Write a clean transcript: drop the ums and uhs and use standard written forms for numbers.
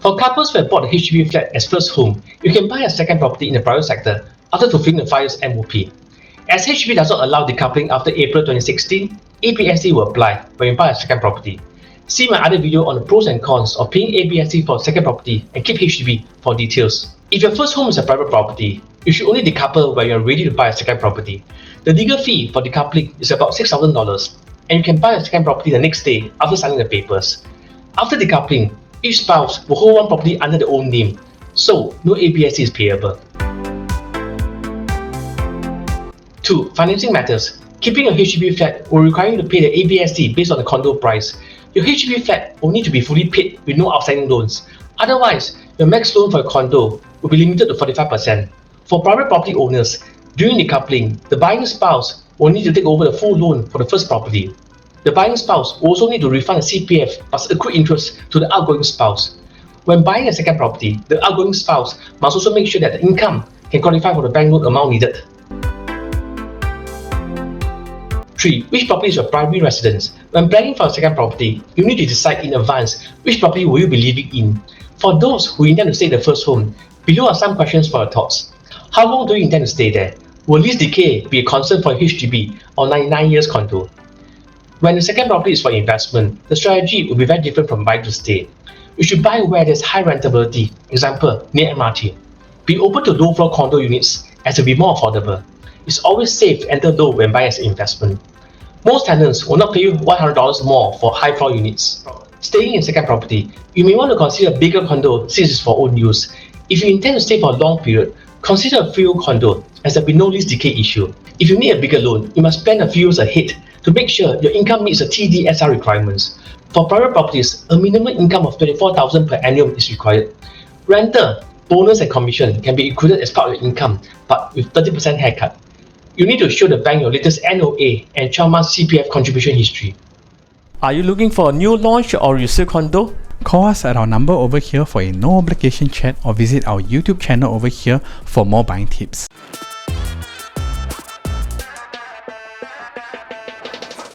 For couples who have bought a HDB flat as first home, you can buy a second property in the private sector after fulfilling the 5 years MOP. As HDB does not allow decoupling after April 2016, ABSD will apply when you buy a second property. See my other video on the pros and cons of paying ABSD for a second property and keep HDB for details. If your first home is a private property, you should only decouple when you are ready to buy a second property. The legal fee for decoupling is about $6,000, and you can buy a second property the next day after signing the papers. After decoupling, each spouse will hold one property under their own name, so no ABSD is payable. 2. Financing matters. Keeping a HDB flat will require you to pay the ABSD based on the condo price. Your HDB flat will need to be fully paid with no outstanding loans. Otherwise, your max loan for a condo will be limited to 45%. For private property owners, during decoupling, the buying spouse will need to take over the full loan for the first property. The buying spouse will also need to refund the CPF plus accrued interest to the outgoing spouse. When buying a second property, the outgoing spouse must also make sure that the income can qualify for the bank loan amount needed. 3. Which property is your primary residence? When planning for a second property, you need to decide in advance which property will you be living in. For those who intend to stay in the first home, below are some questions for your thoughts. How long do you intend to stay there? Will lease decay be a concern for a HDB or 99 years condo? When the second property is for investment, the strategy will be very different from buying to stay. You should buy where there is high rentability, example, near MRT. Be open to low floor condo units as it will be more affordable. It's always safe to enter low when buying as an investment. Most tenants will not pay you $100 more for high floor units. Staying in second property, you may want to consider a bigger condo since it's for own use. If you intend to stay for a long period, consider a freehold condo as there will be no lease decay issue. If you need a bigger loan, you must plan a few years ahead to make sure your income meets the TDSR requirements. For private properties, a minimum income of $24,000 per annum is required. Rental, bonus and commission can be included as part of your income, but with 30% haircut. You need to show the bank your latest NOA and 12 months CPF contribution history. Are you looking for a new launch or resale condo? Call us at our number over here for a no obligation chat or visit our YouTube channel over here for more buying tips.